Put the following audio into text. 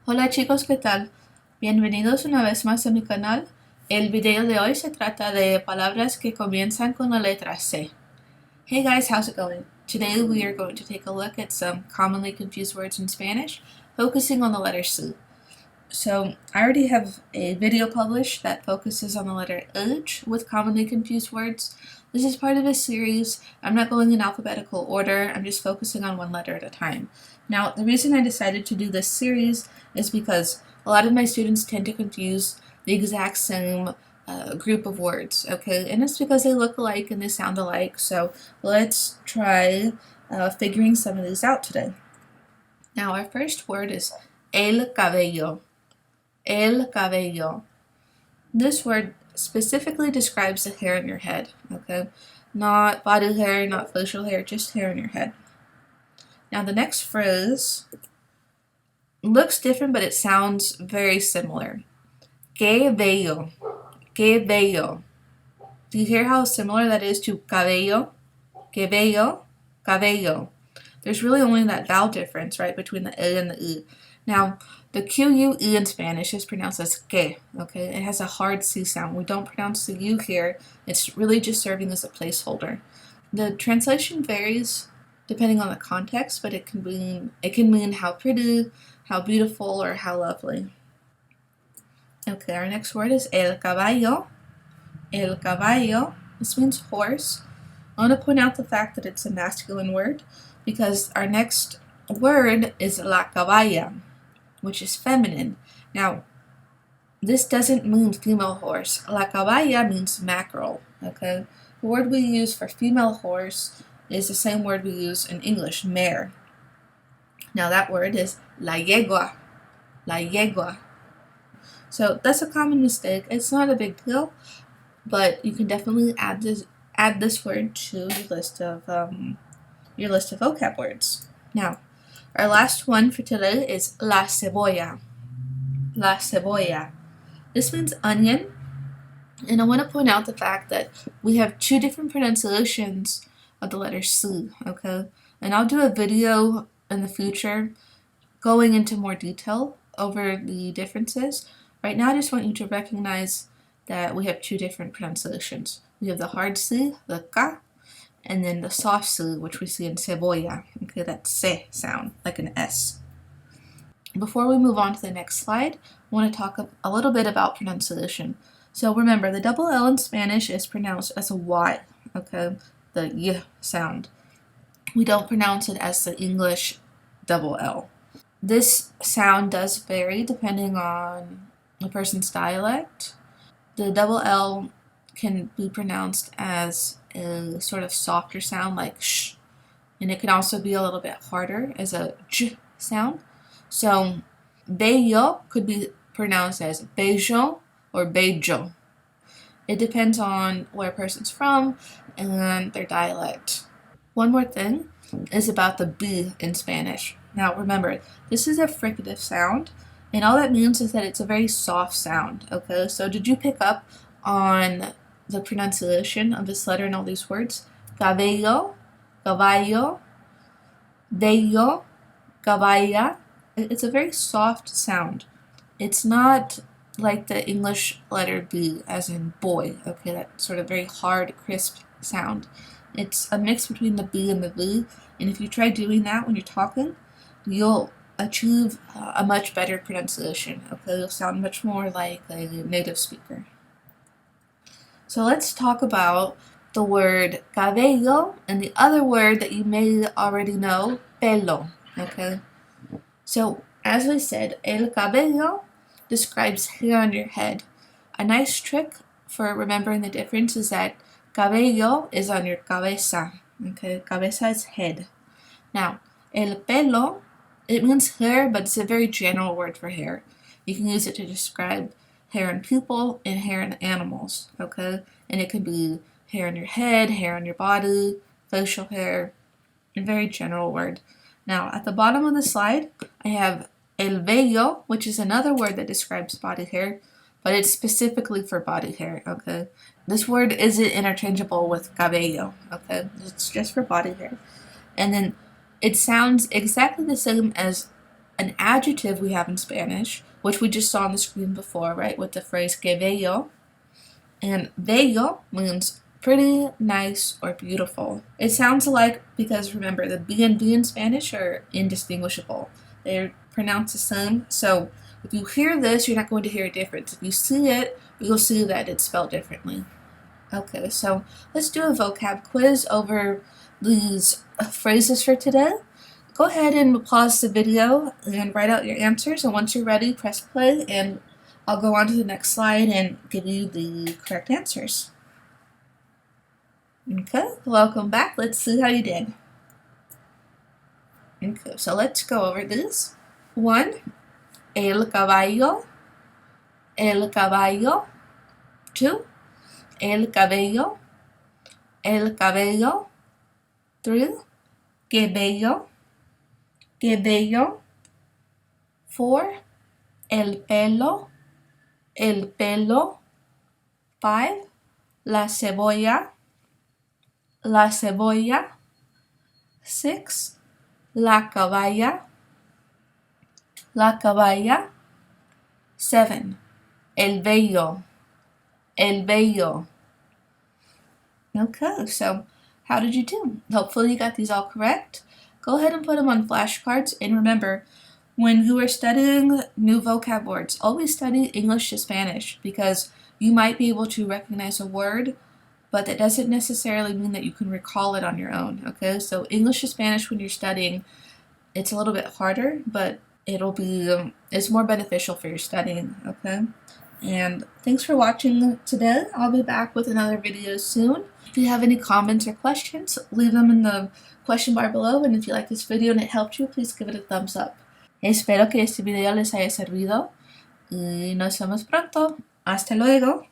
Hola chicos, ¿qué tal? Bienvenidos una vez más a mi canal. El video de hoy se trata de palabras que comienzan con la letra C. Hey guys, how's it going? Today we are going to take a look at some commonly confused words in Spanish, focusing on the letter C. So I already have a video published that focuses on the letter H with commonly confused words. This is part of a series. I'm not going in alphabetical order, I'm just focusing on one letter at a time. Now, the reason I decided to do this series is because a lot of my students tend to confuse the exact same group of words, okay? And it's because they look alike and they sound alike, so let's try figuring some of these out today. Now, our first word is el cabello. El cabello. This word specifically describes the hair in your head, okay? Not body hair, not facial hair, just hair in your head. Now the next phrase looks different, but it sounds very similar. Que bello. Que bello. Do you hear how similar that is to cabello? Que bello. Cabello. There's really only that vowel difference, right, between the A and the E. Now, the Q-U-E in Spanish is pronounced as que, okay? It has a hard C sound. We don't pronounce the U here. It's really just serving as a placeholder. The translation varies depending on the context, but it can mean how pretty, how beautiful, or how lovely. Okay, our next word is el caballo. El caballo. This means horse. I want to point out the fact that it's a masculine word because our next word is la caballa, which is feminine. Now, this doesn't mean female horse. La caballa means mackerel, okay? The word we use for female horse is the same word we use in English, mare. Now that word is la yegua. La yegua. So that's a common mistake. It's not a big deal, but you can definitely add this word to your list of vocab words. Now, our last one for today is la cebolla. La cebolla. This means onion, and I want to point out the fact that we have two different pronunciations of the letter C, okay? And I'll do a video in the future going into more detail over the differences. Right now, I just want you to recognize that we have two different pronunciations. We have the hard C, the K, and then the soft C, which we see in cebolla, okay, that C sound, like an S. Before we move on to the next slide, I want to talk a little bit about pronunciation. So remember, the double L in Spanish is pronounced as a Y, okay, the Y sound. We don't pronounce it as the English double L. This sound does vary depending on a person's dialect. The double L can be pronounced as a sort of softer sound like sh, and it can also be a little bit harder as a j sound. So bello could be pronounced as bello or bello. It depends on where a person's from and their dialect. One more thing is about the B in Spanish. Now remember, this is a fricative sound, and all that means is that it's a very soft sound, okay? So did you pick up on the pronunciation of this letter in all these words? Cabello, caballo, bello, caballa. It's a very soft sound. It's not like the English letter B, as in boy, okay? That sort of very hard, crisp sound. It's a mix between the B and the V, and if you try doing that when you're talking, you'll achieve a much better pronunciation, okay? You'll sound much more like a native speaker. So let's talk about the word cabello and the other word that you may already know, pelo, okay? So as we said, el cabello describes hair on your head. A nice trick for remembering the difference is that cabello is on your cabeza, okay? Cabeza is head. Now, el pelo, it means hair, but it's a very general word for hair. You can use it to describe hair in people and hair in animals, okay? And it could be hair on your head, hair on your body, facial hair, a very general word. Now, at the bottom of the slide, I have el vello, which is another word that describes body hair, but it's specifically for body hair, okay? This word isn't interchangeable with cabello, okay? It's just for body hair. And then it sounds exactly the same as an adjective we have in Spanish, which we just saw on the screen before, right, with the phrase que bello. And bello means pretty, nice, or beautiful. It sounds alike because remember, the B and B in Spanish are indistinguishable. They're pronounced the same. So if you hear this, you're not going to hear a difference. If you see it, you'll see that it's spelled differently. Okay, so let's do a vocab quiz over these phrases for today. Go ahead and pause the video and write out your answers, and once you're ready, press play, and I'll go on to the next slide and give you the correct answers. Okay, welcome back. Let's see how you did. Okay, so let's go over this. 1, el caballo, el caballo. 2, el cabello, el cabello. 3, que bello, que bello. 4, el pelo, el pelo. 5, la cebolla, la cebolla. 6, la caballa, la caballa. 7, el bello, el bello. Okay, so how did you do? Hopefully you got these all correct. Go ahead and put them on flashcards, and remember, when you are studying new vocab words, always study English to Spanish, because you might be able to recognize a word, but that doesn't necessarily mean that you can recall it on your own, okay? So English to Spanish when you're studying, it's a little bit harder, but it'll be, it's more beneficial for your studying, okay? And thanks for watching today. I'll be back with another video soon. If you have any comments or questions, leave them in the question bar below, and if you like this video and it helped you, please give it a thumbs up. Espero que este video les haya servido y nos vemos pronto. Hasta luego.